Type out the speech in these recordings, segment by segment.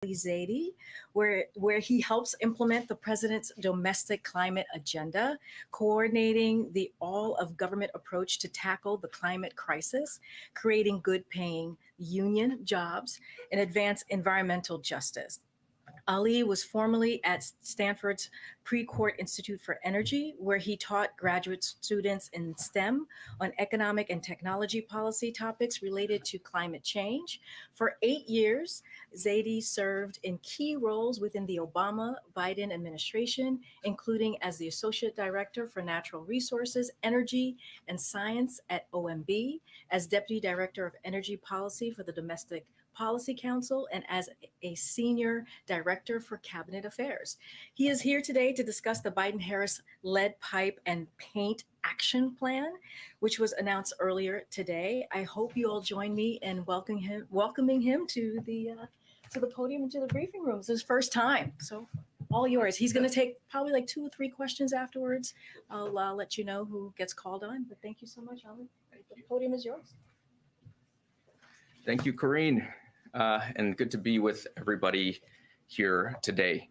Ali Zaidi, where he helps implement the president's domestic climate agenda, coordinating the all of government approach to tackle the climate crisis, creating good paying union jobs, and advance environmental justice. Ali was formerly at Stanford's Precourt Institute for Energy, where he taught graduate students in STEM on economic and technology policy topics related to climate change. For 8 years, Zaidi served in key roles within the Obama Biden administration, including as the Associate Director for Natural Resources, Energy, and Science at OMB, as Deputy Director of Energy Policy for the Domestic Policy Council, and as a Senior Director for Cabinet Affairs. He is here today to discuss the Biden Harris lead pipe and paint action plan, which was announced earlier today. I hope you all join me in welcoming him to the podium and to the briefing room. It's his first time, so all yours. He's going to take probably like 2 or 3 questions afterwards. I'll let you know who gets called on, but thank you so much, Ali. The podium is yours. Thank you, Karine, and good to be with everybody here today.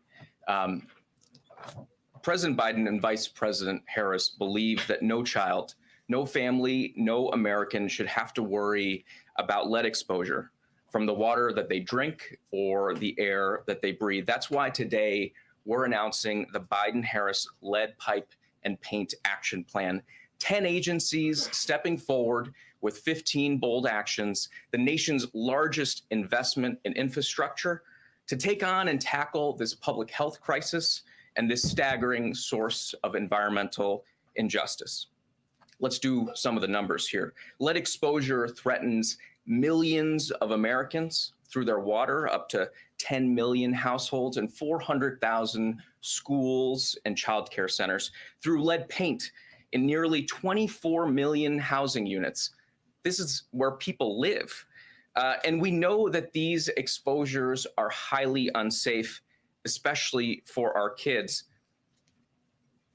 President Biden and Vice President Harris believe that no child, no family, no American should have to worry about lead exposure from the water that they drink or the air that they breathe. That's why today we're announcing the Biden-Harris lead pipe and paint action plan. 10 agencies stepping forward with 15 bold actions, the nation's largest investment in infrastructure to take on and tackle this public health crisis and this staggering source of environmental injustice. Let's do some of the numbers here. Lead exposure threatens millions of Americans through their water, up to 10 million households and 400,000 schools and childcare centers. Through lead paint in nearly 24 million housing units. This is where people live. And we know that these exposures are highly unsafe, especially for our kids.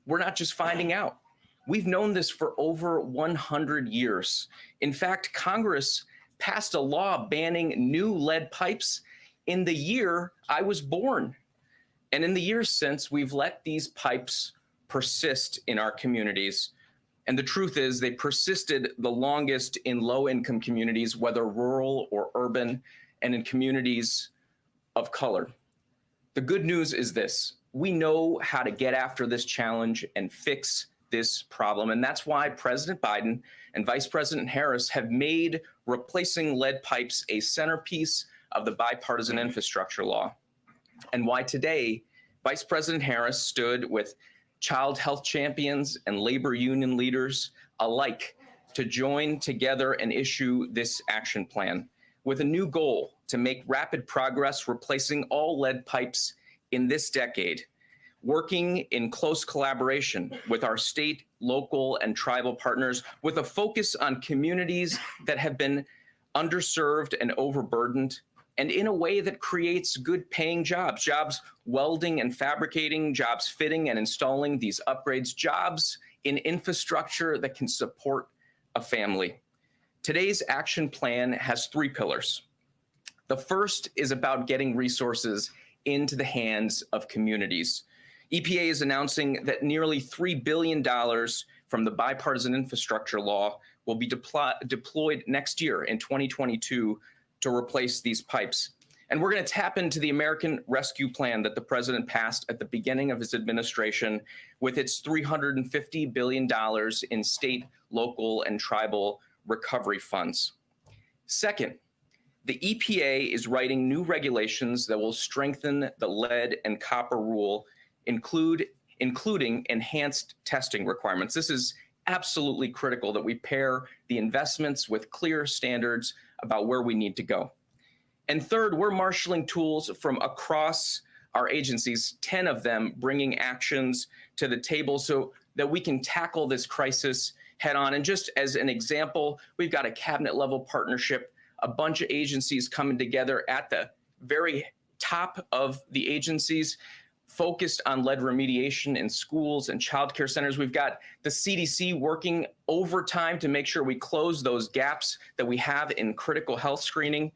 We're not just finding out. We've known this for over 100 years. In fact, Congress passed a law banning new lead pipes in the year I was born. And in the years since, we've let these pipes persist in our communities. And the truth is they persisted the longest in low-income communities, whether rural or urban, and in communities of color. The good news is this: we know how to get after this challenge and fix this problem. And that's why President Biden and Vice President Harris have made replacing lead pipes a centerpiece of the bipartisan infrastructure law. And why today, Vice President Harris stood with child health champions and labor union leaders alike to join together and issue this action plan with a new goal to make rapid progress replacing all lead pipes in this decade, working in close collaboration with our state, local, and tribal partners with a focus on communities that have been underserved and overburdened, and in a way that creates good paying jobs, jobs welding and fabricating, jobs fitting and installing these upgrades, jobs in infrastructure that can support a family. Today's action plan has 3 pillars. The first is about getting resources into the hands of communities. EPA is announcing that nearly $3 billion from the bipartisan infrastructure law will be deployed next year in 2022 to replace these pipes. And we're going to tap into the American Rescue Plan that the president passed at the beginning of his administration with its $350 billion in state, local, and tribal recovery funds. Second, the EPA is writing new regulations that will strengthen the lead and copper rule, including enhanced testing requirements. This is absolutely critical that we pair the investments with clear standards about where we need to go. And third, we're marshaling tools from across our agencies, 10 of them bringing actions to the table so that we can tackle this crisis head on. And just as an example, we've got a cabinet level partnership, a bunch of agencies coming together at the very top of the agencies, focused on lead remediation in schools and childcare centers. We've got the CDC working overtime to make sure we close those gaps that we have in critical health screening.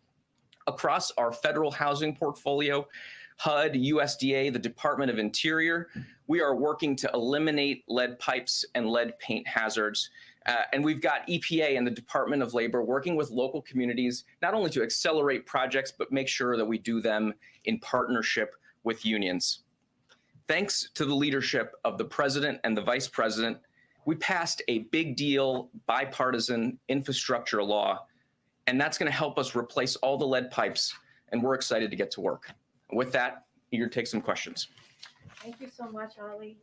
across our federal housing portfolio, HUD, USDA, the Department of Interior, we are working to eliminate lead pipes and lead paint hazards. And we've got EPA and the Department of Labor working with local communities, not only to accelerate projects, but make sure that we do them in partnership with unions. Thanks to the leadership of the president and the vice president, we passed a big deal bipartisan infrastructure law, and that's going to help us replace all the lead pipes, and we're excited to get to work. With that, eager to take some questions. Thank you so much, Ali.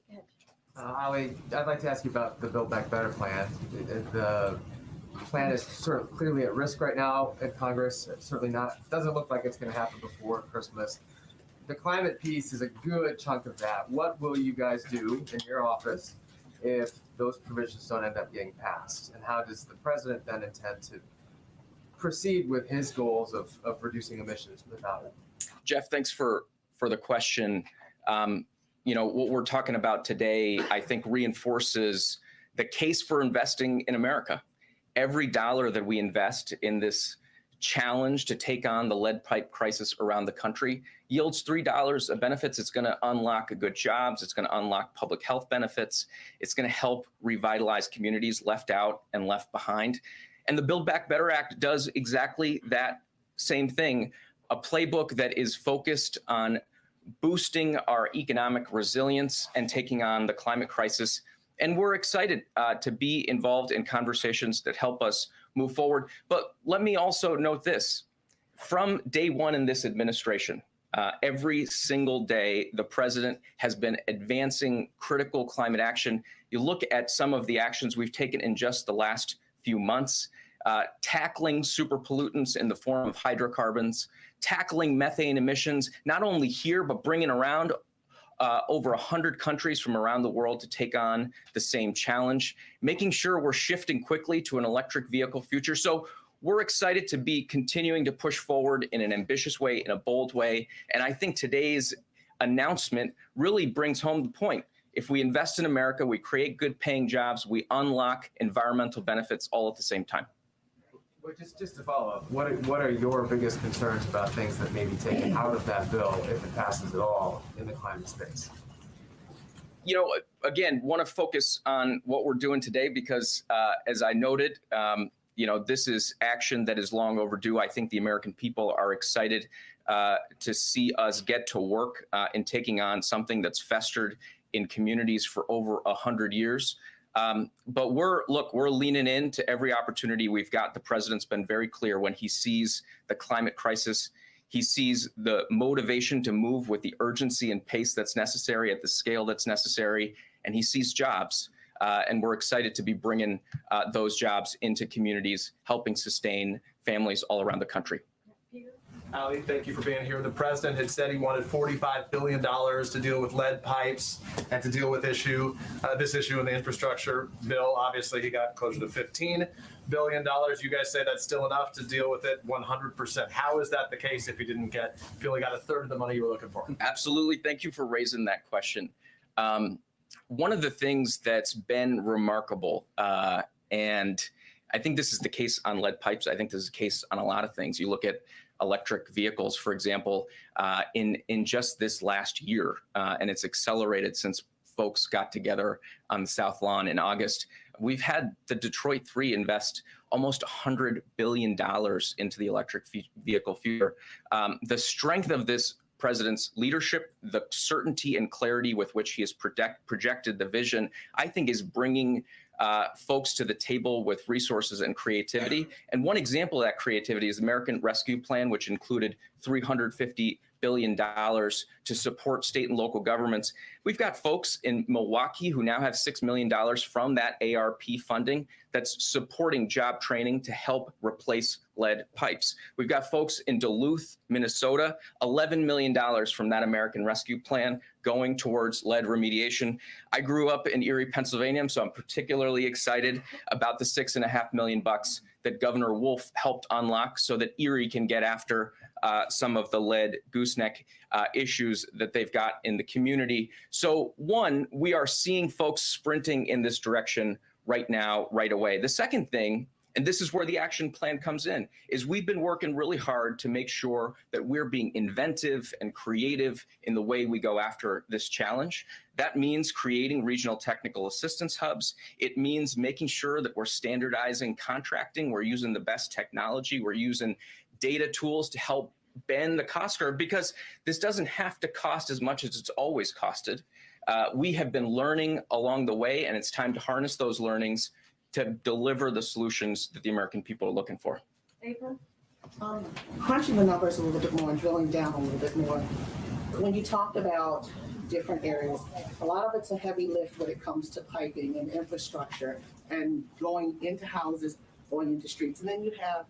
Ali, I'd like to ask you about the Build Back Better plan. The plan is sort of clearly at risk right now in Congress. It's certainly doesn't look like it's going to happen before Christmas. The climate piece is a good chunk of that. What will you guys do in your office if those provisions don't end up getting passed? And how does the president then intend to proceed with his goals of reducing emissions without it? Jeff, thanks for the question. What we're talking about today, I think, reinforces the case for investing in America. Every dollar that we invest in this challenge to take on the lead pipe crisis around the country yields $3 of benefits. It's going to unlock good jobs. It's going to unlock public health benefits. It's going to help revitalize communities left out and left behind. And the Build Back Better Act does exactly that same thing, a playbook that is focused on boosting our economic resilience and taking on the climate crisis. And we're excited to be involved in conversations that help us move forward. But let me also note this. From day one in this administration, every single day, the president has been advancing critical climate action. You look at some of the actions we've taken in just the last few months, tackling super pollutants in the form of hydrocarbons, tackling methane emissions, not only here, but bringing around over 100 countries from around the world to take on the same challenge, making sure we're shifting quickly to an electric vehicle future. So we're excited to be continuing to push forward in an ambitious way, in a bold way. And I think today's announcement really brings home the point. If we invest in America, we create good paying jobs, we unlock environmental benefits all at the same time. Well, just to follow up, what are your biggest concerns about things that may be taken out of that bill, if it passes at all, in the climate space? Again, want to focus on what we're doing today because, as I noted, this is action that is long overdue. I think the American people are excited to see us get to work in taking on something that's festered in communities for over 100 years. But we're leaning into every opportunity we've got. The president's been very clear when he sees the climate crisis. He sees the motivation to move with the urgency and pace that's necessary at the scale that's necessary. And he sees jobs. And we're excited to be bringing those jobs into communities, helping sustain families all around the country. Ali, thank you for being here. The president had said he wanted $45 billion to deal with lead pipes and to deal with this issue in the infrastructure bill. Obviously, he got closer to $15 billion. You guys say that's still enough to deal with it 100%. How is that the case if he only got a third of the money you were looking for? Absolutely. Thank you for raising that question. One of the things that's been remarkable, and I think this is the case on lead pipes. I think this is the case on a lot of things. You look at electric vehicles, for example, in just this last year, and it's accelerated since folks got together on the South Lawn in August. We've had the Detroit 3 invest almost $100 billion into the electric vehicle future. The strength of this president's leadership, the certainty and clarity with which he has projected the vision, I think is bringing folks to the table with resources and creativity. And one example of that creativity is the American Rescue Plan, which included $350 billion to support state and local governments. We've got folks in Milwaukee who now have $6 million from that ARP funding that's supporting job training to help replace lead pipes. We've got folks in Duluth, Minnesota, $11 million from that American Rescue Plan going towards lead remediation. I grew up in Erie, Pennsylvania, so I'm particularly excited about the $6.5 million that Governor Wolf helped unlock so that Erie can get after some of the lead gooseneck issues that they've got in the community. So one, we are seeing folks sprinting in this direction right now, right away. The second thing, And this is where the action plan comes in, is we've been working really hard to make sure that we're being inventive and creative in the way we go after this challenge. That means creating regional technical assistance hubs. It means making sure that we're standardizing contracting. We're using the best technology. We're using data tools to help bend the cost curve, because this doesn't have to cost as much as it's always costed. We have been learning along the way, and it's time to harness those learnings to deliver the solutions that the American people are looking for. April? Crunching the numbers a little bit more and drilling down a little bit more. When you talked about different areas, a lot of it's a heavy lift when it comes to piping and infrastructure and going into houses, going into streets. And then you have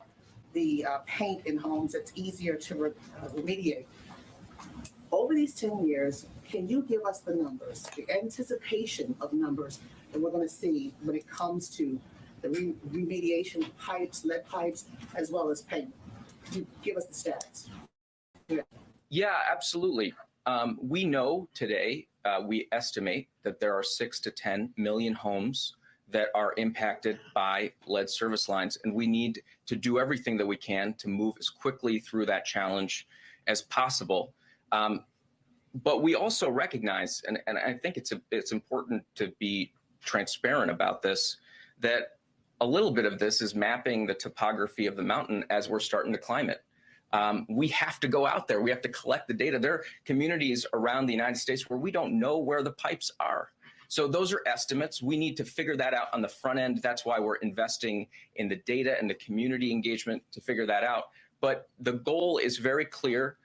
the paint in homes that's easier to remediate. Over these 10 years, can you give us the numbers, the anticipation of numbers that we're going to see when it comes to the remediation pipes, lead pipes, as well as paint? Could you give us the stats? Yeah, absolutely. We know today, we estimate that there are 6 to 10 million homes that are impacted by lead service lines, and we need to do everything that we can to move as quickly through that challenge as possible. But we also recognize, and I think it's important to be transparent about this, that a little bit of this is mapping the topography of the mountain as we're starting to climb it. We have to go out there. We have to collect the data. There are communities around the United States where we don't know where the pipes are. So those are estimates. We need to figure that out on the front end. That's why we're investing in the data and the community engagement to figure that out. But the goal is very clear.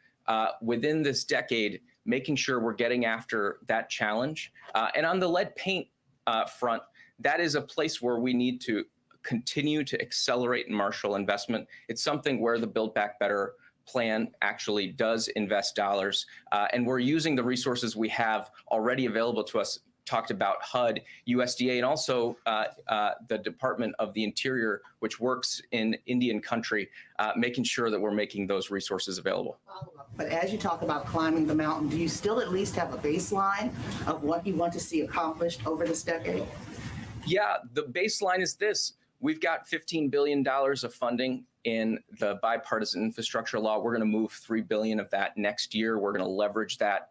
Within this decade, making sure we're getting after that challenge. And on the lead paint front, that is a place where we need to continue to accelerate and marshal investment. It's something where the Build Back Better plan actually does invest dollars. And we're using the resources we have already available to us. Talked about HUD, USDA, and also the Department of the Interior, which works in Indian country, making sure that we're making those resources available. But as you talk about climbing the mountain, do you still at least have a baseline of what you want to see accomplished over this decade? Yeah, the baseline is this. We've got $15 billion of funding in the bipartisan infrastructure law. We're going to move $3 billion of that next year. We're going to leverage that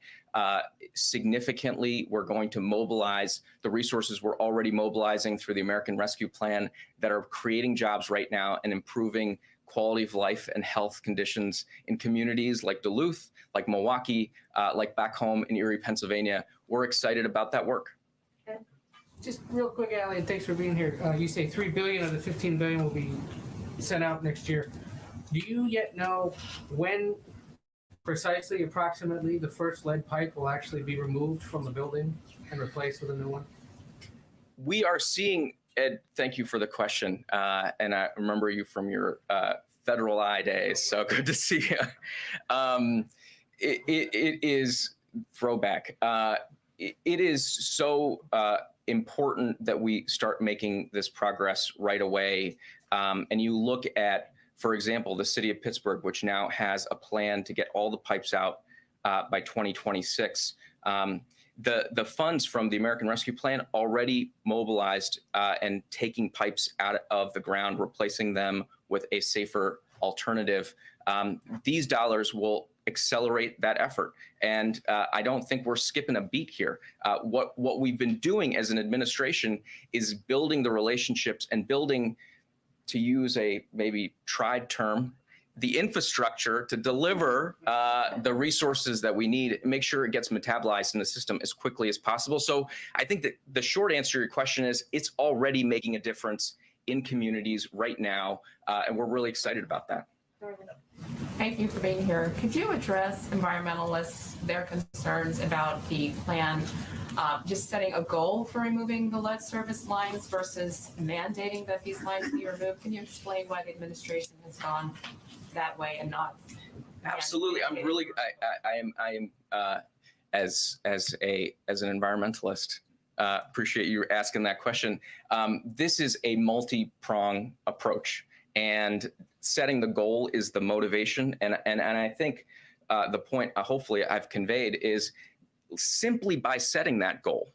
significantly. We're going to mobilize the resources we're already mobilizing through the American Rescue Plan that are creating jobs right now and improving quality of life and health conditions in communities like Duluth, like Milwaukee, like back home in Erie, Pennsylvania. We're excited about that work. Just real quick, Ali, and thanks for being here. You say $3 billion of the $15 billion will be sent out next year. Do you yet know when precisely, approximately, the first lead pipe will actually be removed from the building and replaced with a new one? We are seeing, Ed, thank you for the question. And I remember you from your Federal Eye days, so good to see you. It is throwback. It is so important that we start making this progress right away. And you look at, for example, the city of Pittsburgh, which now has a plan to get all the pipes out by 2026. The funds from the American Rescue Plan already mobilized and taking pipes out of the ground, replacing them with a safer alternative. These dollars will accelerate that effort. And I don't think we're skipping a beat here. What we've been doing as an administration is building the relationships and building, to use a maybe tried term, the infrastructure to deliver the resources that we need, make sure it gets metabolized in the system as quickly as possible. So I think that the short answer to your question is it's already making a difference in communities right now, and we're really excited about that. Thank you for being here. Could you address environmentalists, their concerns about the plan, just setting a goal for removing the lead service lines versus mandating that these lines be removed? Can you explain why the administration has gone that way and not? Absolutely. I'm really, I am as an environmentalist, appreciate you asking that question. This is a multi-prong approach, and setting the goal is the motivation. And I think the point hopefully I've conveyed is simply by setting that goal,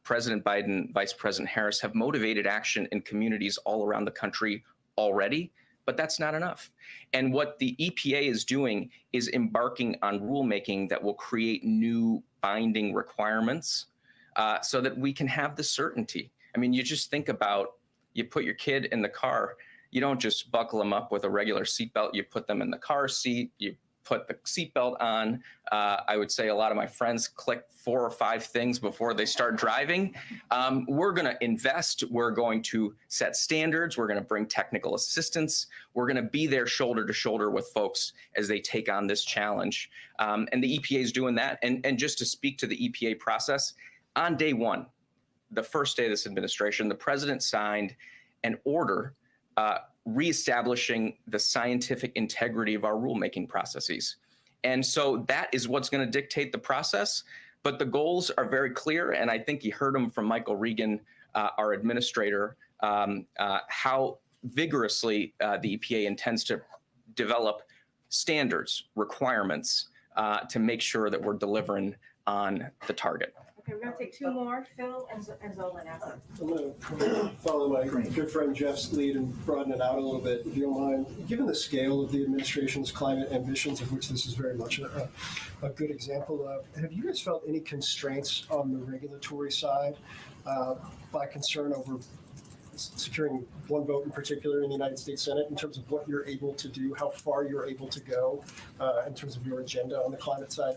President Biden, Vice President Harris have motivated action in communities all around the country already, but that's not enough. And what the EPA is doing is embarking on rulemaking that will create new binding requirements so that we can have the certainty. I mean, you just think about, you put your kid in the car, you don't just buckle them up with a regular seatbelt, you put them in the car seat, you put the seatbelt on. I would say a lot of my friends click 4 or 5 things before they start driving. We're going to invest. We're going to set standards. We're going to bring technical assistance. We're going to be there shoulder to shoulder with folks as they take on this challenge. And the EPA is doing that. And just to speak to the EPA process, on day one, the first day of this administration, the president signed an order reestablishing the scientific integrity of our rulemaking processes. And so that is what's going to dictate the process. But the goals are very clear. And I think you heard them from Michael Regan, our administrator, how vigorously the EPA intends to develop standards, requirements to make sure that we're delivering on the target. Okay, we're going to take 2 more, Phil and Zolan after. I'm going to follow my good friend Jeff's lead and broaden it out a little bit, if you don't mind. Given the scale of the administration's climate ambitions, of which this is very much a good example of, have you guys felt any constraints on the regulatory side by concern over securing one vote in particular in the United States Senate in terms of what you're able to do, how far you're able to go in terms of your agenda on the climate side?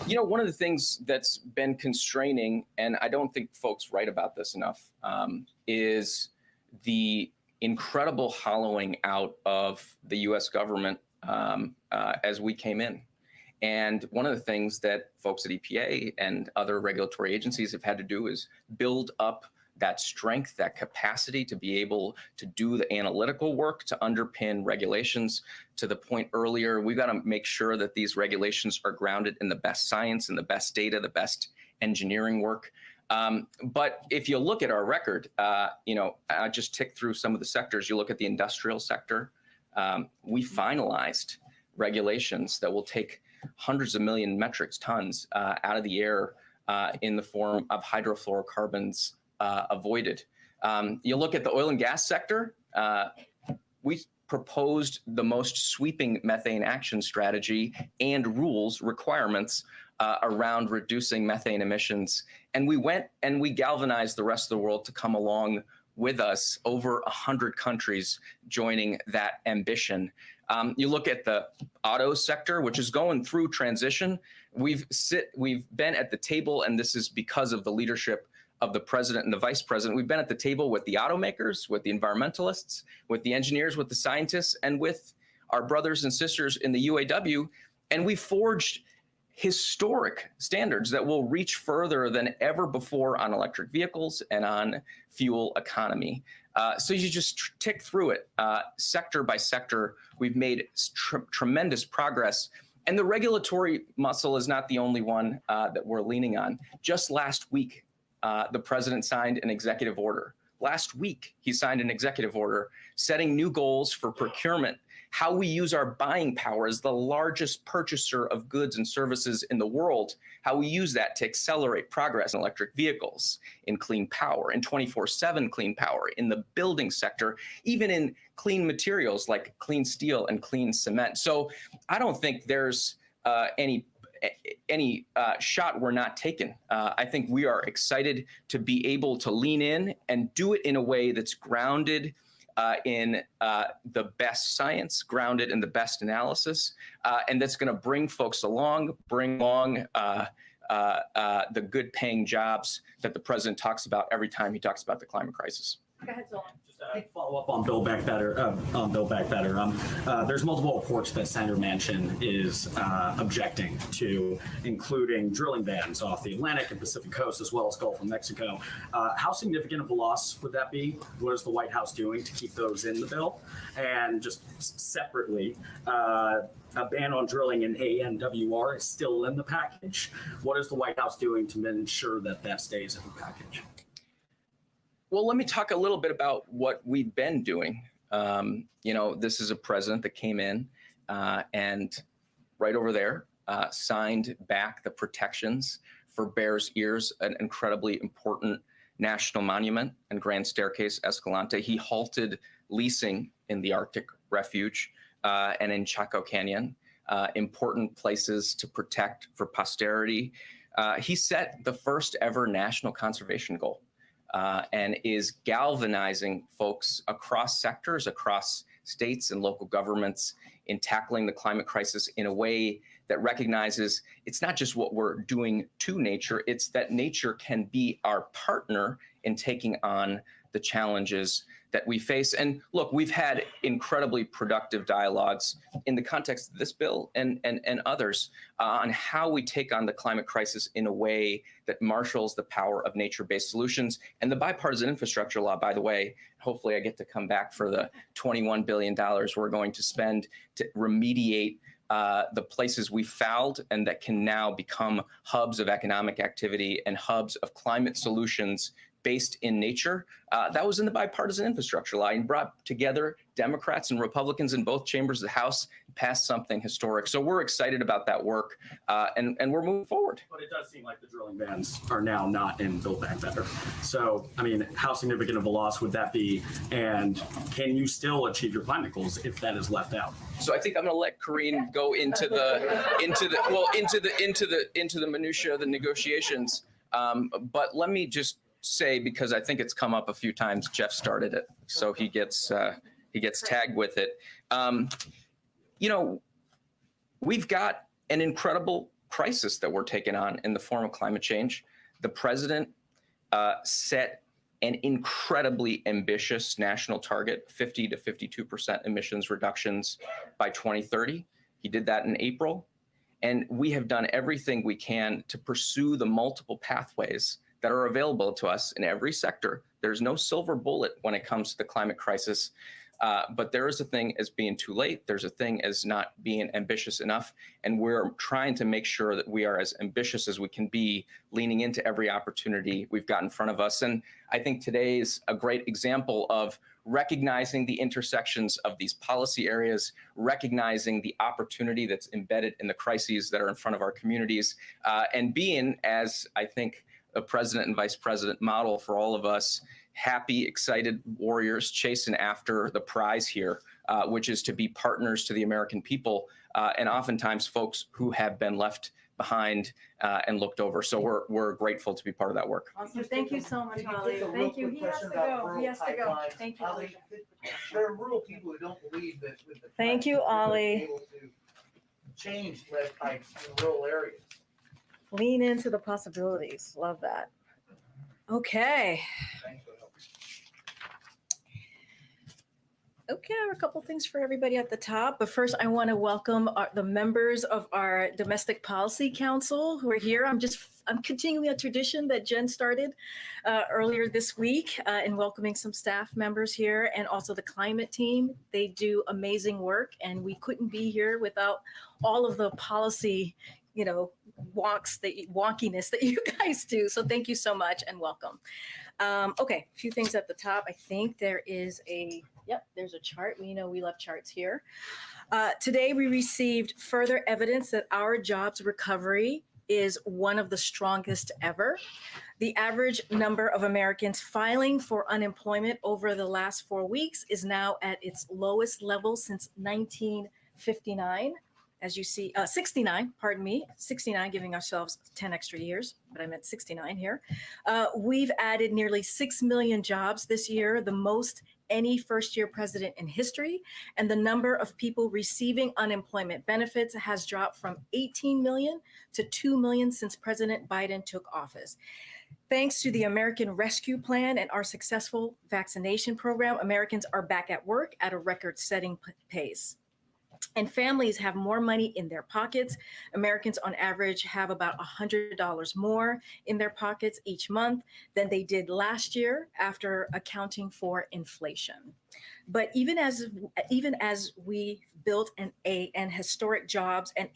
You know, one of the things that's been constraining, and I don't think folks write about this enough, is the incredible hollowing out of the U.S. government as we came in. And one of the things that folks at EPA and other regulatory agencies have had to do is build up that strength, that capacity to be able to do the analytical work to underpin regulations. To the point earlier, we've got to make sure that these regulations are grounded in the best science and the best data, the best engineering work. But if you look at our record, you know, I just tick through some of the sectors. You look at the industrial sector, we finalized regulations that will take hundreds of million metric tons out of the air in the form of hydrofluorocarbons avoided. You look at the oil and gas sector, we proposed the most sweeping methane action strategy and rules requirements around reducing methane emissions. And we went and we galvanized the rest of the world to come along with us, over 100 countries joining that ambition. You look at the auto sector, which is going through transition. We've been at the table, and this is because of the leadership of the president and the vice president. We've been at the table with the automakers, with the environmentalists, with the engineers, with the scientists, and with our brothers and sisters in the UAW. And we forged historic standards that will reach further than ever before on electric vehicles and on fuel economy. So you just tick through it sector by sector. We've made tremendous progress. And the regulatory muscle is not the only one that we're leaning on. Just last week, the president signed an executive order. Last week, he signed an executive order setting new goals for procurement, how we use our buying power as the largest purchaser of goods and services in the world, how we use that to accelerate progress in electric vehicles, in clean power, in 24/7 clean power, in the building sector, even in clean materials like clean steel and clean cement. So I don't think there's any shot we're not taking. I think we are excited to be able to lean in and do it in a way that's grounded in the best science, grounded in the best analysis, and that's going to bring folks along, bring along the good paying jobs that the president talks about every time he talks about the climate crisis. Go ahead, Zolan. Follow up on Build Back Better. There's multiple reports that Senator Manchin is objecting to, including drilling bans off the Atlantic and Pacific coast, as well as Gulf of Mexico. How significant of a loss would that be? What is the White House doing to keep those in the bill? And just separately, a ban on drilling in ANWR is still in the package. What is the White House doing to ensure that that stays in the package? Well, let me talk a little bit about what we've been doing. You know, this is a president that came in and right over there signed back the protections for Bears Ears, an incredibly important national monument and Grand Staircase Escalante. He halted leasing in the Arctic Refuge and in Chaco Canyon, important places to protect for posterity. He set the first ever national conservation goal and is galvanizing folks across sectors, across states and local governments in tackling the climate crisis in a way that recognizes it's not just what we're doing to nature, it's that nature can be our partner in taking on the challenges that we face. And look, we've had incredibly productive dialogues in the context of this bill and others on how we take on the climate crisis in a way that marshals the power of nature-based solutions. And the bipartisan infrastructure law, by the way, hopefully I get to come back for the $21 billion we're going to spend to remediate the places we fouled and that can now become hubs of economic activity and hubs of climate solutions based in nature. That was in the bipartisan infrastructure law and brought together Democrats and Republicans in both chambers of the House, passed something historic. So we're excited about that work and we're moving forward. But it does seem like the drilling bans are now not in Build Back Better. So, I mean, how significant of a loss would that be? And can you still achieve your climate goals if that is left out? So I think I'm going to let Karine go into the minutia of the negotiations. But let me just say, because I think it's come up a few times, Jeff started it, so he gets tagged with it. You know, we've got an incredible crisis that we're taking on in the form of climate change. The president set an incredibly ambitious national target, 50 to 52% emissions reductions by 2030. He did that in April. And we have done everything we can to pursue the multiple pathways that are available to us in every sector. There's no silver bullet when it comes to the climate crisis, but there is a thing as being too late. There's a thing as not being ambitious enough. And we're trying to make sure that we are as ambitious as we can be, leaning into every opportunity we've got in front of us. And I think today is a great example of recognizing the intersections of these policy areas, recognizing the opportunity that's embedded in the crises that are in front of our communities, and being, as I think a president and vice president model for all of us, happy, excited warriors chasing after the prize here, which is to be partners to the American people, and oftentimes folks who have been left behind and looked over. So we're grateful to be part of that work. Awesome. Thank you so much, Ali. Thank you. He has to go. He has to go. Thank you. Ali, there are rural people who don't believe that with the Thank you, Ali. able to change lead pipes in rural areas. Lean into the possibilities. Love that. Okay. Thanks for helping. Okay, I have a couple things for everybody at the top. But first, I want to welcome the members of our Domestic Policy Council who are here. I'm continuing a tradition that Jen started earlier this week in welcoming some staff members here, and also the climate team. They do amazing work, and we couldn't be here without all of the policy, wonkiness that you guys do. So thank you so much and welcome. Okay, a few things at the top. I think there's a chart. We know we love charts here. Today, we received further evidence that our jobs recovery is one of the strongest ever. The average number of Americans filing for unemployment over the last 4 weeks is now at its lowest level since 1959. As you see, 69, pardon me, 69, giving ourselves 10 extra years, but I meant 69 here. We've added nearly 6 million jobs this year, the most any first-year president in history, and the number of people receiving unemployment benefits has dropped from 18 million to 2 million since President Biden took office. Thanks to the American Rescue Plan and our successful vaccination program, Americans are back at work at a record-setting pace. And families have more money in their pockets. Americans on average have about $100 more in their pockets each month than they did last year after accounting for inflation. But even as we built an historic jobs and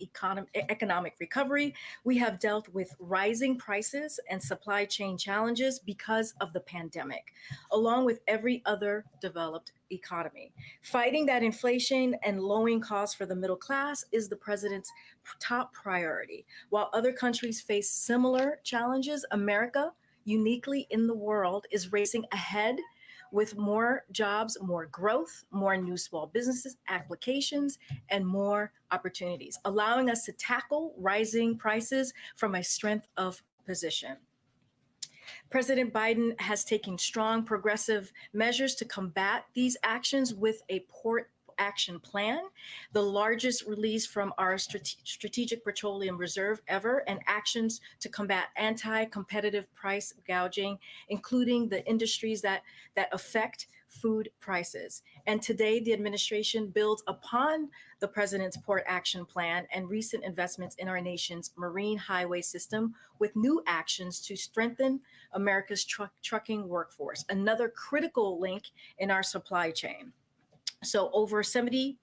economic recovery, we have dealt with rising prices and supply chain challenges because of the pandemic, along with every other developed economy. Fighting that inflation and lowering costs for the middle class is the president's top priority. While other countries face similar challenges, America, uniquely in the world, is racing ahead with more jobs, more growth, more new small businesses, applications, and more opportunities, allowing us to tackle rising prices from a strength of position. President Biden has taken strong progressive measures to combat these actions with a port action plan, the largest release from our strategic petroleum reserve ever, and actions to combat anti-competitive price gouging, including the industries that affect food prices. And today, the administration builds upon the president's port action plan and recent investments in our nation's marine highway system with new actions to strengthen America's trucking workforce, another critical link in our supply chain. So over 70%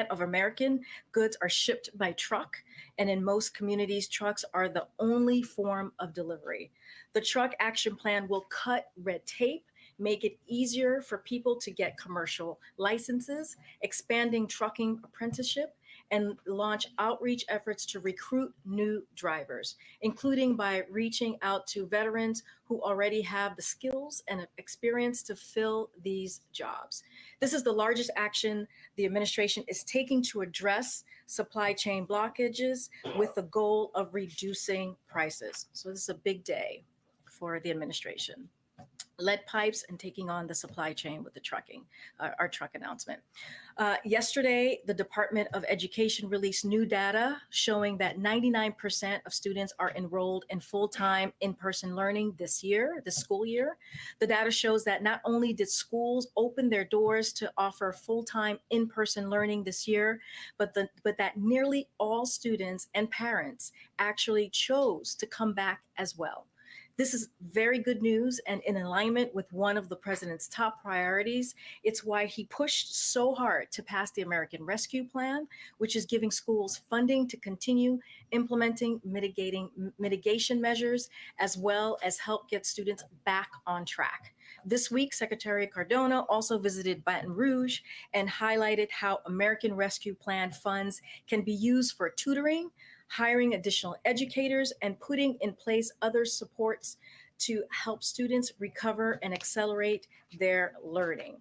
of American goods are shipped by truck, and in most communities, trucks are the only form of delivery. The truck action plan will cut red tape, make it easier for people to get commercial licenses, expanding trucking apprenticeship, and launch outreach efforts to recruit new drivers, including by reaching out to veterans who already have the skills and experience to fill these jobs. This is the largest action the administration is taking to address supply chain blockages with the goal of reducing prices. So this is a big day for the administration. Lead pipes and taking on the supply chain with the trucking, our truck announcement. Yesterday, the Department of Education released new data showing that 99% of students are enrolled in full-time in-person learning this school year. The data shows that not only did schools open their doors to offer full-time in-person learning this year, but that nearly all students and parents actually chose to come back as well. This is very good news and in alignment with one of the president's top priorities. It's why he pushed so hard to pass the American Rescue Plan, which is giving schools funding to continue implementing mitigation measures, as well as help get students back on track. This week, Secretary Cardona also visited Baton Rouge and highlighted how American Rescue Plan funds can be used for tutoring, hiring additional educators, and putting in place other supports to help students recover and accelerate their learning.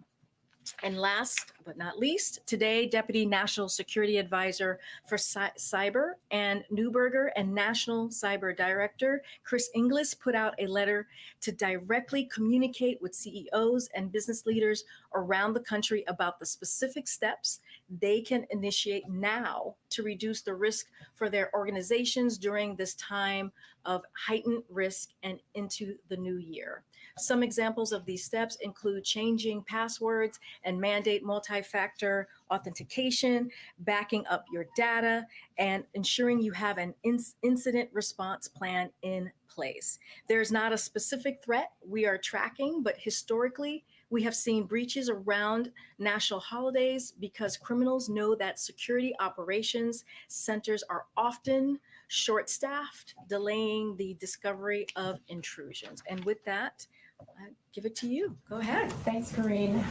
And last but not least, today, Deputy National Security Advisor for Cyber Ann Neuberger and National Cyber Director Chris Inglis put out a letter to directly communicate with CEOs and business leaders around the country about the specific steps they can initiate now to reduce the risk for their organizations during this time of heightened risk and into the new year. Some examples of these steps include changing passwords and mandate multi-factor authentication, backing up your data, and ensuring you have an incident response plan in place. There's not a specific threat we are tracking, but historically, we have seen breaches around national holidays because criminals know that security operations centers are often short-staffed, delaying the discovery of intrusions. And with that, I give it to you. Go ahead. Thanks, Karine.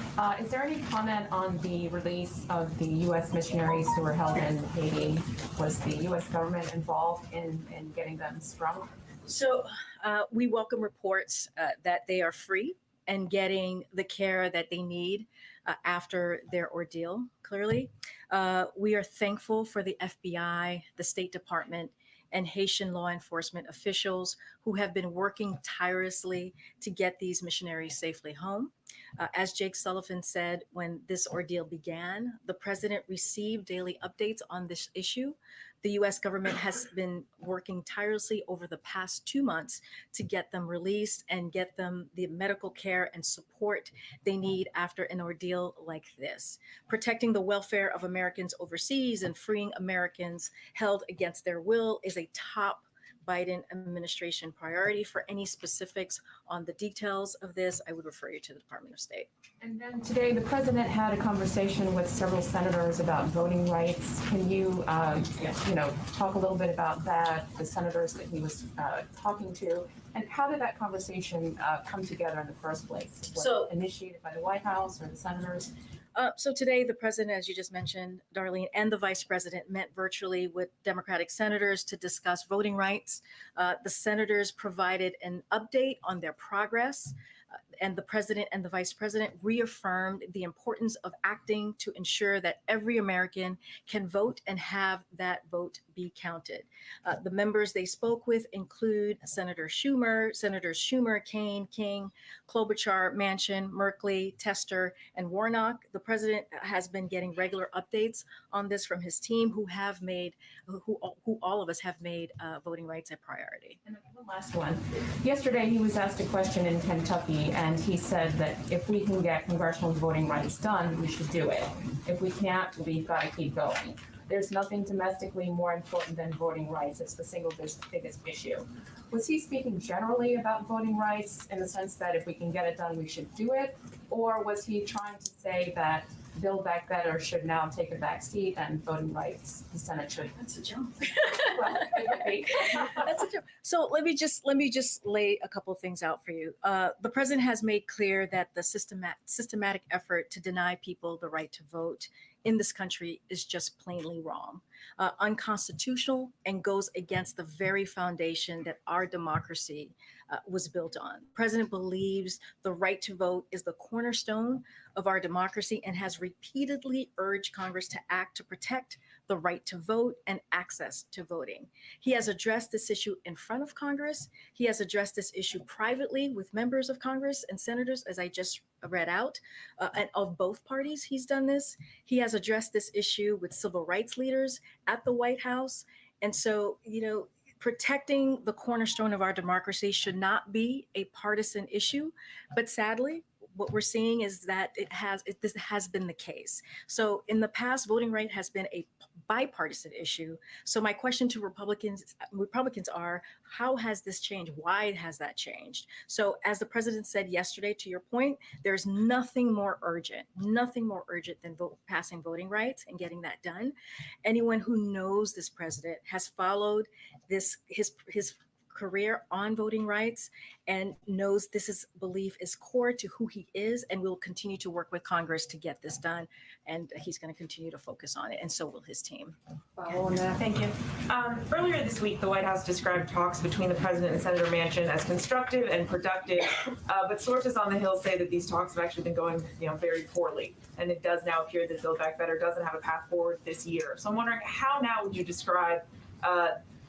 Is there any comment on the release of the U.S. missionaries who were held in Haiti? Was the U.S. government involved in getting them sprung? So we welcome reports that they are free and getting the care that they need after their ordeal, clearly. We are thankful for the FBI, the State Department, and Haitian law enforcement officials who have been working tirelessly to get these missionaries safely home. As Jake Sullivan said, when this ordeal began, the president received daily updates on this issue. The U.S. government has been working tirelessly over the past 2 months to get them released and get them the medical care and support they need after an ordeal like this. Protecting the welfare of Americans overseas and freeing Americans held against their will is a top Biden administration priority. For any specifics on the details of this, I would refer you to the Department of State. And then today, the president had a conversation with several senators about voting rights. Can you, talk a little bit about that, the senators that he was talking to, and how did that conversation come together in the first place? Was it initiated by the White House or the senators? So today, the president, as you just mentioned, Darlene, and the vice president met virtually with Democratic senators to discuss voting rights. The senators provided an update on their progress and the president and the vice president reaffirmed the importance of acting to ensure that every American can vote and have that vote be counted. The members they spoke with include Senators Schumer, Kaine, King, Klobuchar, Manchin, Merkley, Tester, and Warnock. The president has been getting regular updates on this from his team, who all of us have made voting rights a priority. And one last one. Yesterday, he was asked a question in Kentucky, and he said that if we can get congressional voting rights done, we should do it. If we can't, we've got to keep going. There's nothing domestically more important than voting rights. It's the single biggest issue. Was he speaking generally about voting rights in the sense that if we can get it done, we should do it? Or was he trying to say that Build Back Better should now take a back seat and voting rights, the Senate should? That's a jump. Well, it would be. That's a joke. So let me just lay a couple of things out for you. The president has made clear that the systematic effort to deny people the right to vote in this country is just plainly wrong, unconstitutional, and goes against the very foundation that our democracy was built on. The president believes the right to vote is the cornerstone of our democracy and has repeatedly urged Congress to act to protect the right to vote and access to voting. He has addressed this issue in front of Congress. He has addressed this issue privately with members of Congress and senators, as I just read out, and of both parties. He's done this. He has addressed this issue with civil rights leaders at the White House. And so, protecting the cornerstone of our democracy should not be a partisan issue. But sadly, what we're seeing is that this has been the case. So in the past, voting right has been a bipartisan issue. So my question to Republicans are, how has this changed? Why has that changed? So as the president said yesterday, to your point, there's nothing more urgent than passing voting rights and getting that done. Anyone who knows this president has followed his career on voting rights and knows belief is core to who he is, and will continue to work with Congress to get this done. And he's going to continue to focus on it, and so will his team. Follow on that. Thank you. Earlier this week, the White House described talks between the president and Senator Manchin as constructive and productive, but sources on the Hill say that these talks have actually been going, very poorly, and it does now appear that Build Back Better doesn't have a path forward this year. So I'm wondering, how now would you describe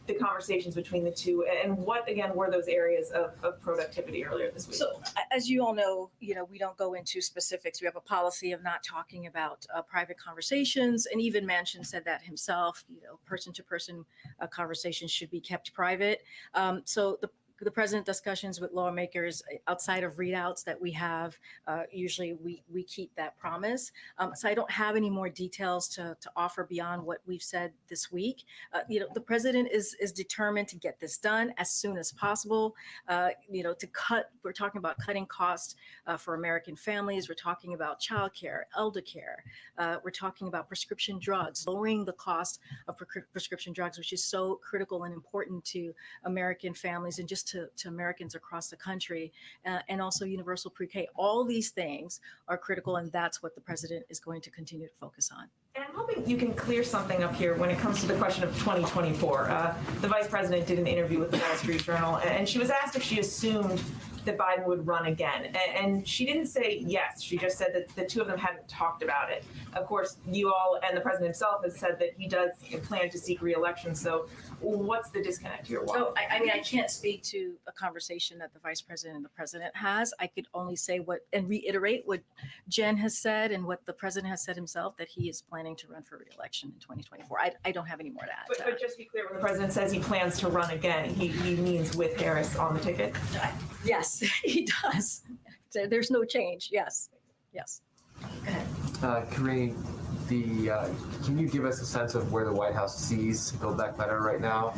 the conversations between the two, and what again were those areas of productivity earlier this week? So as you all know, we don't go into specifics. We have a policy of not talking about private conversations, and even Manchin said that himself. Person-to-person conversations should be kept private. So the president discussions with lawmakers outside of readouts that we have, usually we keep that promise. So I don't have any more details to offer beyond what we've said this week. The president is determined to get this done as soon as possible. We're talking about cutting costs for American families. We're talking about childcare, elder care. We're talking about prescription drugs, lowering the cost of prescription drugs, which is so critical and important to American families and just to Americans across the country, and also universal pre-K. All these things are critical, and that's what the president is going to continue to focus on. And I'm hoping you can clear something up here when it comes to the question of 2024. The vice president did an interview with the Wall Street Journal, and she was asked if she assumed that Biden would run again. And she didn't say yes. She just said that the two of them hadn't talked about it. Of course, you all and the president himself has said that he does plan to seek re-election. So what's the disconnect here? Why? So, I can't speak to a conversation that the vice president and the president has. I could only say and reiterate what Jen has said and what the president has said himself, that he is planning to run for re-election in 2024. I don't have any more to add. But just to be clear, when the president says he plans to run again, he means with Harris on the ticket? Yes, he does. There's no change. Yes. Go ahead. Karine, can you give us a sense of where the White House sees Build Back Better right now?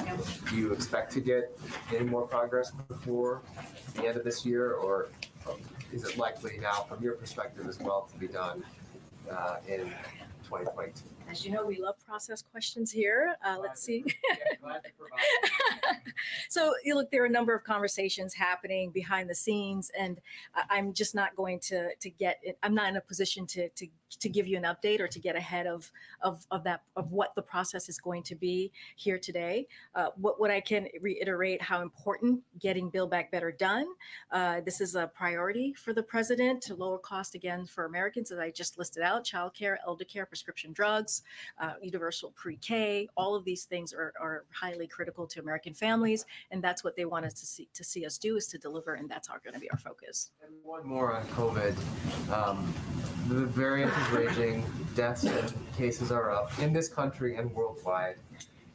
Do you expect to get any more progress before the end of this year, or is it likely now, from your perspective as well, to be done in 2022? As you know, we love process questions here. Let's see. So, look, there are a number of conversations happening behind the scenes, and I'm just not going to get it. I'm not in a position to to give you an update or to get ahead of what the process is going to be here today. What I can reiterate how important getting Build Back Better done. This is a priority for the president to lower cost again for Americans, as I just listed out: childcare, elder care, prescription drugs, universal pre-K. All of these things are highly critical to American families, and that's what they want us to see us do, is to deliver, and that's going to be our focus. And one more on COVID. The variant is raging, deaths and cases are up in this country and worldwide.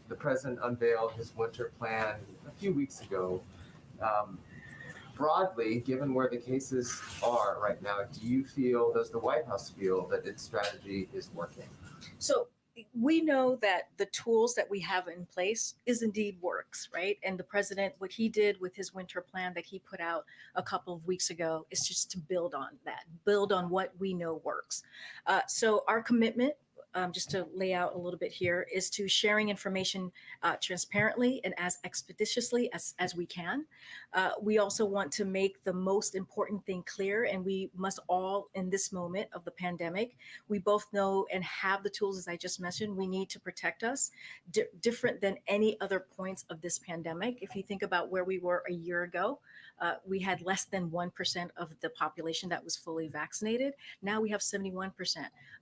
The president unveiled his winter plan a few weeks ago. Broadly, given where the cases are right now, does the White House feel that its strategy is working? So we know that the tools that we have in place is indeed works, right? And the president, what he did with his winter plan that he put out a couple of weeks ago is just to build on that, build on what we know works. So our commitment, just to lay out a little bit here, is to sharing information transparently and as expeditiously as we can. We also want to make the most important thing clear, and we must all, in this moment of the pandemic, we both know and have the tools, as I just mentioned, we need to protect us, different than any other points of this pandemic. If you think about where we were a year ago, we had less than 1% of the population that was fully vaccinated. Now we have 71%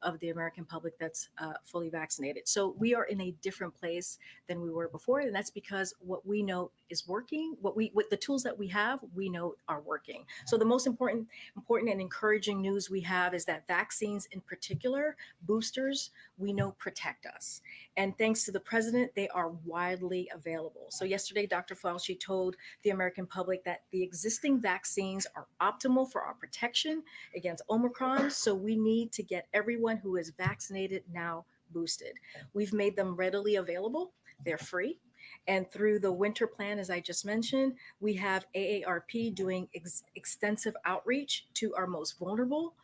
of the American public that's fully vaccinated. So we are in a different place than we were before, and that's because what we know is working. What the tools that we have, we know are working. So the most important and encouraging news we have is that vaccines, in particular, boosters, we know protect us. And thanks to the president, they are widely available. So yesterday, Dr. Fauci told the American public that the existing vaccines are optimal for our protection against Omicron. So we need to get everyone who is vaccinated now boosted. We've made them readily available. They're free. And through the winter plan, as I just mentioned, we have AARP doing extensive outreach to our most vulnerable,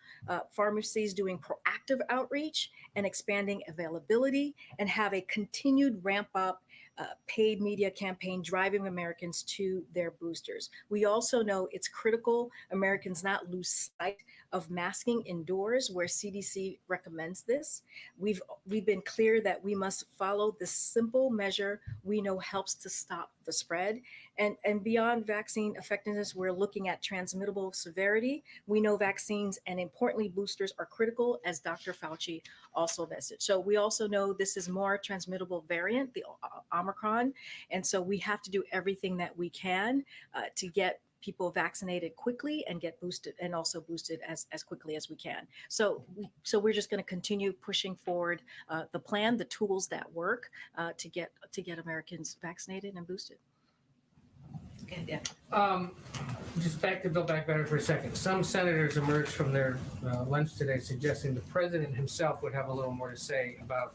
pharmacies doing proactive outreach and expanding availability, and have a continued ramp up paid media campaign driving Americans to their boosters. We also know it's critical Americans not lose sight of masking indoors, where CDC recommends this. We've been clear that we must follow this simple measure we know helps to stop the spread. And beyond vaccine effectiveness, we're looking at transmittable severity. We know vaccines and importantly boosters are critical, as Dr. Fauci also messaged. So we also know this is more transmittable variant, the Omicron. And so we have to do everything that we can to get people vaccinated quickly and get boosted, and also boosted as quickly as we can. So we're just going to continue pushing forward the plan, the tools that work to get Americans vaccinated and boosted. Okay, yeah. Just back to Build Back Better for a second. Some senators emerged from their lunch today suggesting the president himself would have a little more to say about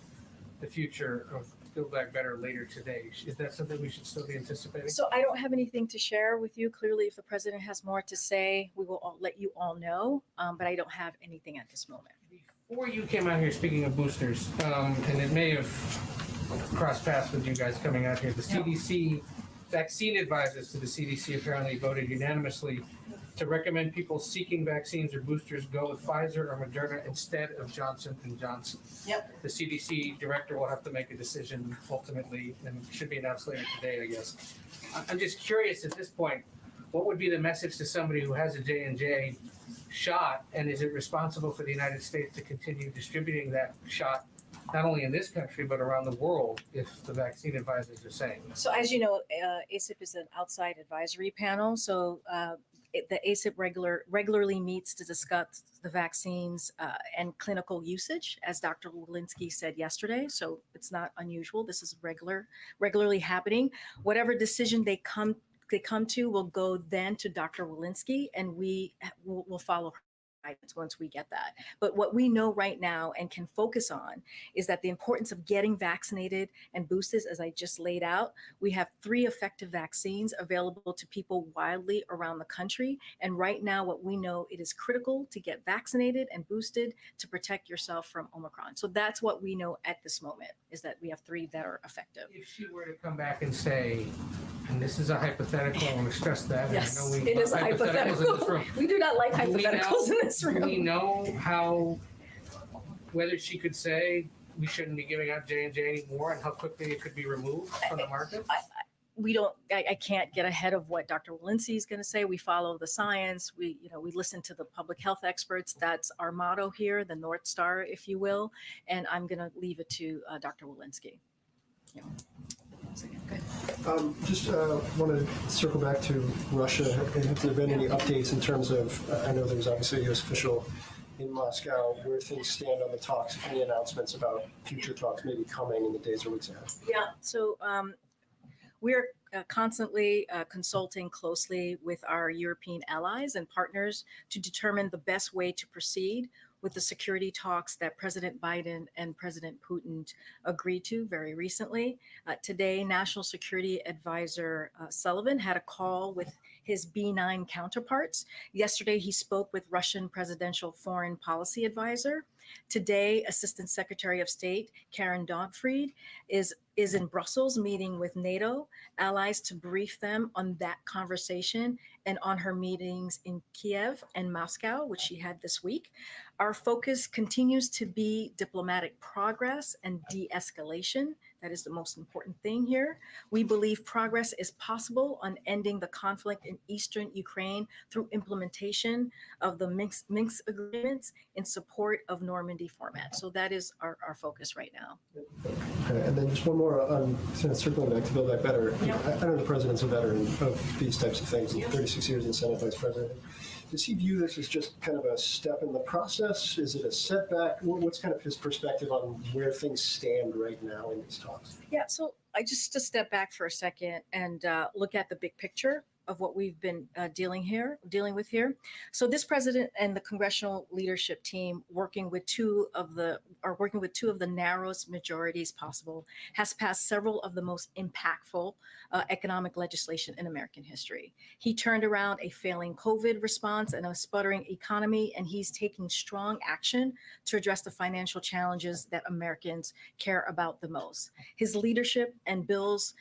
the future of Build Back Better later today. Is that something we should still be anticipating? So I don't have anything to share with you. Clearly, if the president has more to say, we will let you all know, but I don't have anything at this moment. Before you came out here, speaking of boosters, and it may have crossed paths with you guys coming out here, the CDC, vaccine advisors to the CDC apparently voted unanimously to recommend people seeking vaccines or boosters go with Pfizer or Moderna instead of Johnson & Johnson. Yep. The CDC director will have to make a decision ultimately, and should be announced later today, I guess. I'm just curious at this point, what would be the message to somebody who has a J&J shot, and is it responsible for the United States to continue distributing that shot not only in this country but around the world if the vaccine advisors are saying that? So as you know, ACIP is an outside advisory panel. So the ACIP regularly meets to discuss the vaccines and clinical usage, as Dr. Walensky said yesterday. So it's not unusual. This is regularly happening. Whatever decision they come to will go then to Dr. Walensky, and we will follow her guidance once we get that. But what we know right now and can focus on is that the importance of getting vaccinated and boosted, as I just laid out, we have 3 effective vaccines available to people widely around the country. And right now, what we know, it is critical to get vaccinated and boosted to protect yourself from Omicron. So that's what we know at this moment, is that we have 3 that are effective. If she were to come back and say, and this is a hypothetical, I want to stress that. Yes, and I know it is a hypothetical. We do not like hypotheticals in this room. Do we know how whether she could say we shouldn't be giving out J&J anymore and how quickly it could be removed from the market? I can't get ahead of what Dr. Walensky is going to say. We follow the science. We listen to the public health experts. That's our motto here, the North Star, if you will. And I'm going to leave it to Dr. Walensky. Yeah. Just want to circle back to Russia. Have there been any updates in terms of, I know there's obviously a U.S. official in Moscow, where things stand on the talks, any announcements about future talks maybe coming in the days or weeks ahead? Yeah, so we're constantly consulting closely with our European allies and partners to determine the best way to proceed with the security talks that President Biden and President Putin agreed to very recently. Today, National Security Advisor Sullivan had a call with his B9 counterparts. Yesterday, he spoke with Russian Presidential Foreign Policy Advisor. Today, Assistant Secretary of State Karine Jean-Pierre is in Brussels meeting with NATO allies to brief them on that conversation and on her meetings in Kiev and Moscow, which she had this week. Our focus continues to be diplomatic progress and de-escalation. That is the most important thing here. We believe progress is possible on ending the conflict in eastern Ukraine through implementation of the Minsk agreements in support of Normandy format. So that is our focus right now. Okay, and then just one more on circling back to Build Back Better. Yeah. I know the president's a veteran of these types of things, 36 years in Senate Vice President. Does he view this as just kind of a step in the process? Is it a setback? What's kind of his perspective on where things stand right now in these talks? Yeah, so I just to step back for a second and look at the big picture of what we've been dealing with here. So this president and the congressional leadership team working with two of the narrowest majorities possible has passed several of the most impactful economic legislation in American history. He turned around a failing COVID response and a sputtering economy, and he's taking strong action to address the financial challenges that Americans care about the most. His leadership and bills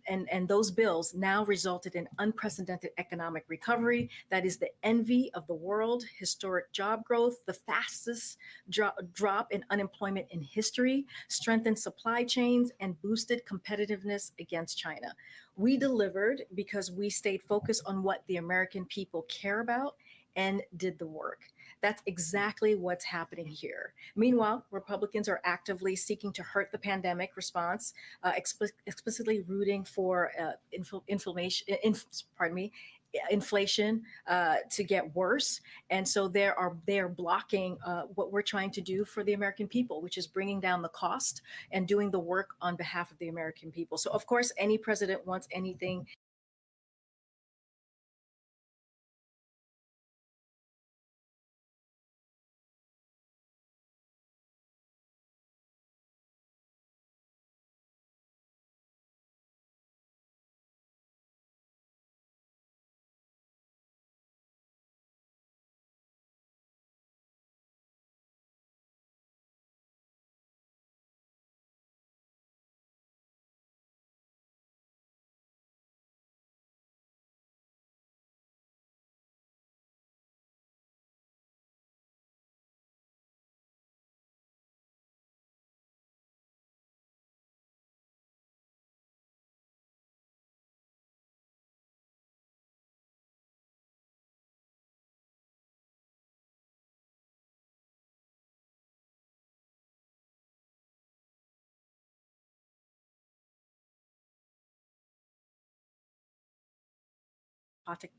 and those bills now resulted in unprecedented economic recovery that is the envy of the world, historic job growth, the fastest drop in unemployment in history, strengthened supply chains, and boosted competitiveness against China. We delivered because we stayed focused on what the American people care about and did the work. That's exactly what's happening here. Meanwhile, Republicans are actively seeking to hurt the pandemic response, explicitly rooting for inflation to get worse. And so they are blocking what we're trying to do for the American people, which is bringing down the cost and doing the work on behalf of the American people. So of course, any president wants anything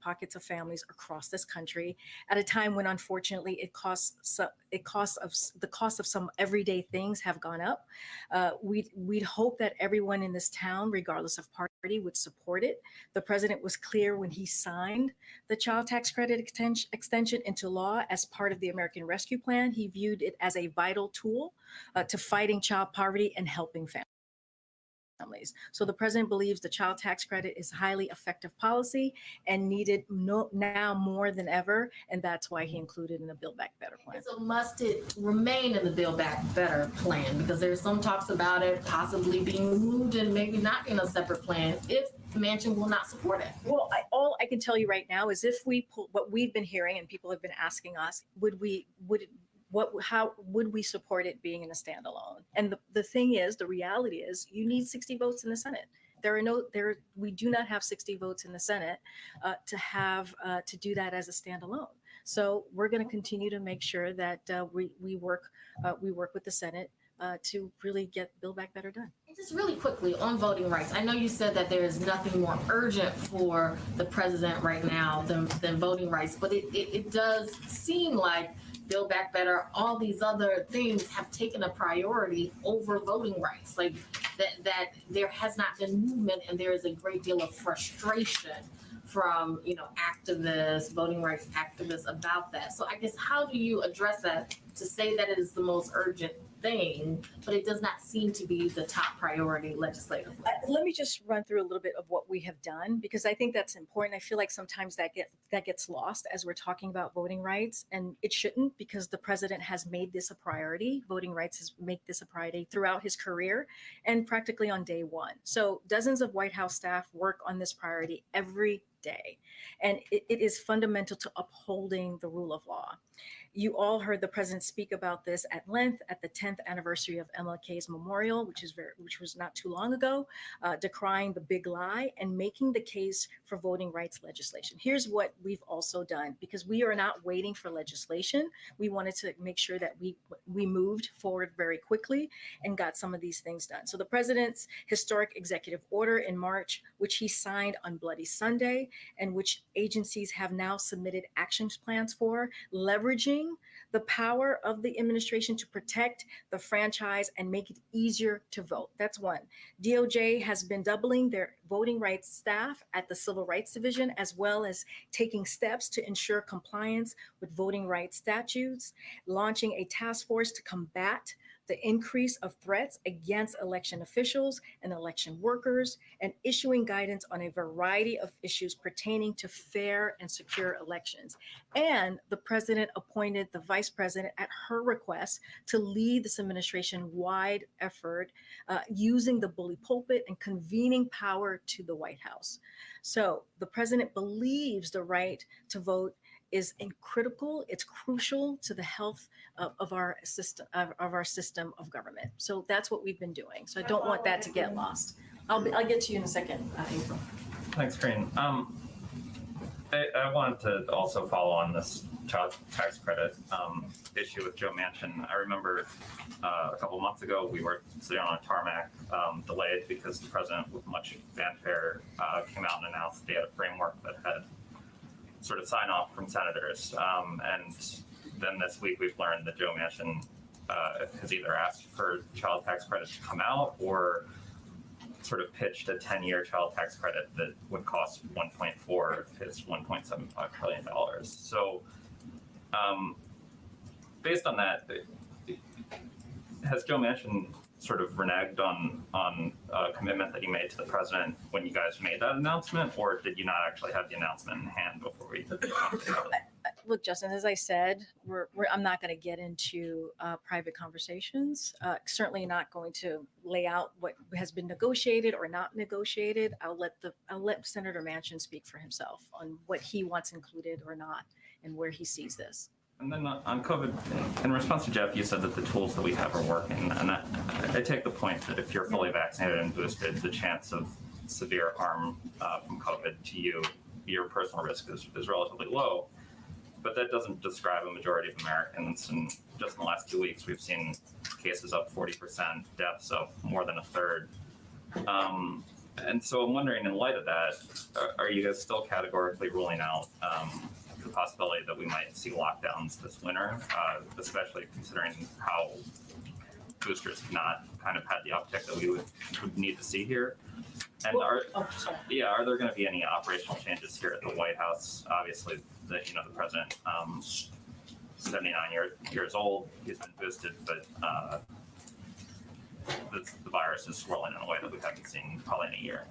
pockets of families across this country at a time when, unfortunately, the cost of some everyday things have gone up. We'd hope that everyone in this town, regardless of party, would support it. The president was clear when he signed the child tax credit extension into law as part of the American Rescue Plan. He viewed it as a vital tool to fighting child poverty and helping families. So the president believes the child tax credit is highly effective policy and needed now more than ever, and that's why he included in the Build Back Better plan. So must it remain in the Build Back Better plan? Because there's some talks about it possibly being removed and maybe not in a separate plan if Manchin will not support it. Well, all I can tell you right now is if we pull what we've been hearing and people have been asking us, would how would we support it being in a standalone? And the thing is, the reality is, you need 60 votes in the Senate. We do not have 60 votes in the Senate to do that as a standalone. So we're going to continue to make sure that we work with the Senate to really get Build Back Better done. And just really quickly on voting rights, I know you said that there is nothing more urgent for the president right now than voting rights, but it does seem like Build Back Better, all these other things have taken a priority over voting rights. Like that there has not been movement, and there is a great deal of frustration from activists, voting rights activists about that. So I guess, how do you address that to say that it is the most urgent thing, but it does not seem to be the top priority legislatively? Let me just run through a little bit of what we have done, because I think that's important. I feel like sometimes that gets lost as we're talking about voting rights, and it shouldn't, because the president has made this a priority. Voting rights has made this a priority throughout his career and practically on day one. So dozens of White House staff work on this priority every day, and it is fundamental to upholding the rule of law. You all heard the president speak about this at length at the 10th anniversary of MLK's memorial, which was not too long ago, decrying the big lie and making the case for voting rights legislation. Here's what we've also done, because we are not waiting for legislation. We wanted to make sure that we moved forward very quickly and got some of these things done. So the president's historic executive order in March, which he signed on Bloody Sunday, and which agencies have now submitted action plans for, leveraging the power of the administration to protect the franchise and make it easier to vote. That's one. DOJ has been doubling their voting rights staff at the Civil Rights Division, as well as taking steps to ensure compliance with voting rights statutes, launching a task force to combat the increase of threats against election officials and election workers, and issuing guidance on a variety of issues pertaining to fair and secure elections. And the president appointed the vice president at her request to lead this administration-wide effort using the bully pulpit and convening power to the White House. So the president believes the right to vote is critical. It's crucial to the health of our system of government. So that's what we've been doing. So I don't want that to get lost. I'll get to you in a second, April. Thanks, Karine. I wanted to also follow on this child tax credit issue with Joe Manchin. I remember a couple of months ago, we were sitting on a tarmac, delayed because the president, with much fanfare, came out and announced the data framework that had sort of sign off from senators. And then this week we've learned that Joe Manchin has either asked for child tax credit to come out or sort of pitched a 10-year child tax credit that would cost 1.4 of his $1.75 trillion. So based on that, has Joe Manchin sort of reneged on a commitment that he made to the president when you guys made that announcement, or did you not actually have the announcement in hand before we did the Look, Justin, as I said, I'm not going to get into private conversations. Certainly not going to lay out what has been negotiated or not negotiated. I'll let Senator Manchin speak for himself on what he wants included or not, and where he sees this. And then on COVID, in response to Jeff, you said that the tools that we have are working. And I take the point that if you're fully vaccinated and boosted, the chance of severe harm from COVID to you, your personal risk is relatively low. But that doesn't describe a majority of Americans. And just in the last 2 weeks, we've seen cases up 40%, deaths up more than a third. And so I'm wondering, in light of that, are you guys still categorically ruling out the possibility that we might see lockdowns this winter, especially considering how boosters have not kind of had the uptick that we would need to see here? And are there going to be any operational changes here at the White House? Obviously, the president, 79 years old, he's been boosted, but the virus is swirling in a way that we haven't seen probably in a year.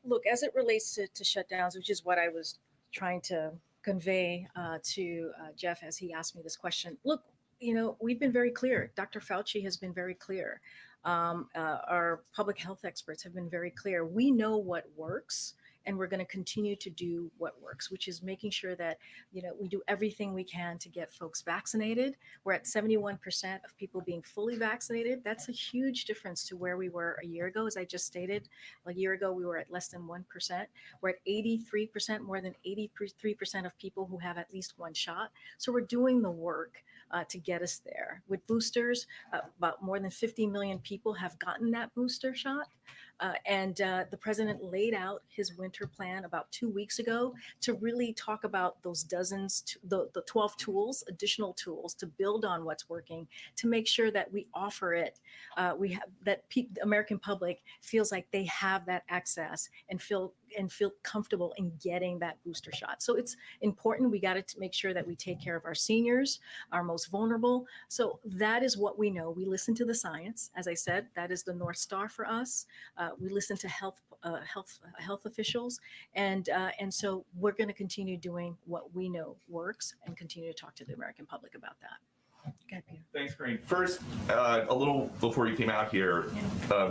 Look, as it relates to shutdowns, which is what I was trying to convey to Jeff as he asked me this question. Look, we've been very clear. Dr. Fauci has been very clear. Our public health experts have been very clear. We know what works, and we're going to continue to do what works, which is making sure that, we do everything we can to get folks vaccinated. We're at 71% of people being fully vaccinated. That's a huge difference to where we were a year ago. As I just stated, a year ago, we were at less than 1%. We're at 83%, more than 83% of people who have at least one shot. So we're doing the work to get us there. With boosters, about more than 50 million people have gotten that booster shot. And the president laid out his winter plan about 2 weeks ago to really talk about those the 12 tools, additional tools to build on what's working, to make sure that we offer it. The American public feels like they have that access and feel comfortable in getting that booster shot. So it's important. We got to make sure that we take care of our seniors, our most vulnerable. So that is what we know. We listen to the science. As I said, that is the North Star for us. We listen to health officials, and so we're going to continue doing what we know works and continue to talk to the American public about that. Go ahead, Peter. Thanks, Karine. First, a little before you came out here,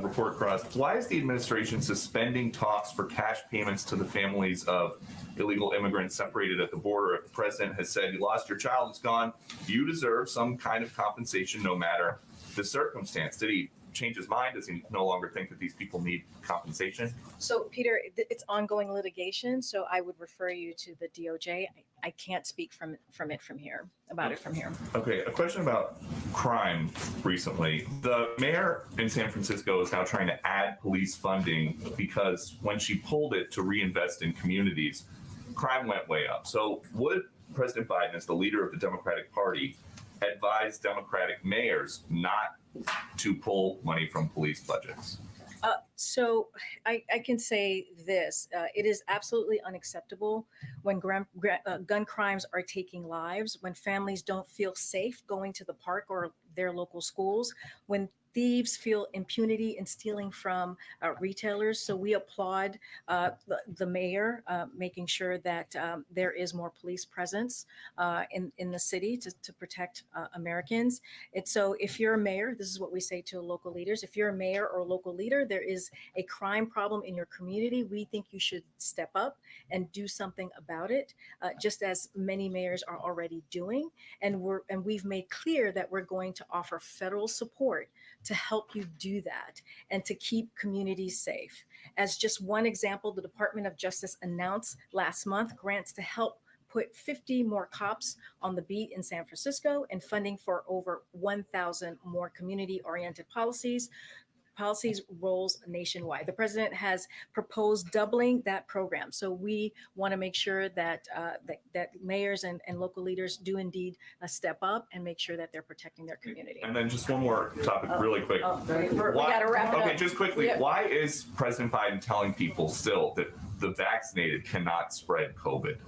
report crossed. Why is the administration suspending talks for cash payments to the families of illegal immigrants separated at the border? If the president has said, you lost your child, it's gone, you deserve some kind of compensation no matter the circumstance. Did he change his mind? Does he no longer think that these people need compensation? So, Peter, it's ongoing litigation, so I would refer you to the DOJ. I can't speak from here. Okay, a question about crime recently. The mayor in San Francisco is now trying to add police funding because when she pulled it to reinvest in communities, crime went way up. So would President Biden, as the leader of the Democratic Party, advise Democratic mayors not to pull money from police budgets? So I can say this, it is absolutely unacceptable when gun crimes are taking lives, when families don't feel safe going to the park or their local schools, when thieves feel impunity in stealing from retailers. So we applaud the mayor making sure that there is more police presence in the city to protect Americans. And so if you're a mayor, this is what we say to local leaders. If you're a mayor or a local leader, there is a crime problem in your community, we think you should step up and do something about it, just as many mayors are already doing. And we've made clear that we're going to offer federal support to help you do that and to keep communities safe. As just one example, the Department of Justice announced last month grants to help put 50 more cops on the beat in San Francisco and funding for over 1,000 more community-oriented policies roles nationwide. The president has proposed doubling that program. So we want to make sure that that mayors and local leaders do indeed step up and make sure that they're protecting their community. And then just one more topic really quick. We got to wrap it up. Okay, just quickly, Yep. Why is President Biden telling people still that the vaccinated cannot spread COVID?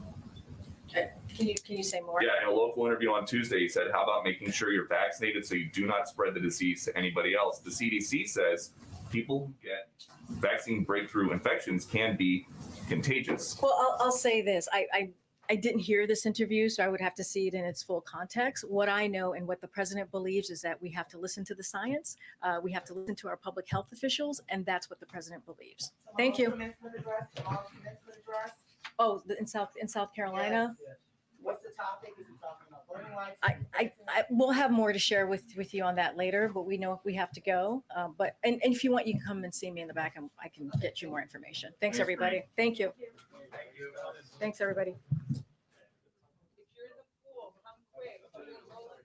Can you say more? Yeah, in a local interview on Tuesday, he said, how about making sure you're vaccinated so you do not spread the disease to anybody else? The CDC says people who get vaccine breakthrough infections can be contagious. Well, I'll say this. I didn't hear this interview, so I would have to see it in its full context. What I know and what the president believes is that we have to listen to the science. We have to listen to our public health officials, and that's what the president believes. Thank you. Oh, in South Carolina. Yes. What's the topic? Is it talking about voting rights? I will have more to share with you on that later, but we know we have to go. But if you want, you can come and see me in the back, and I can get you more information. Thanks, everybody. Thank you. Thanks, everybody.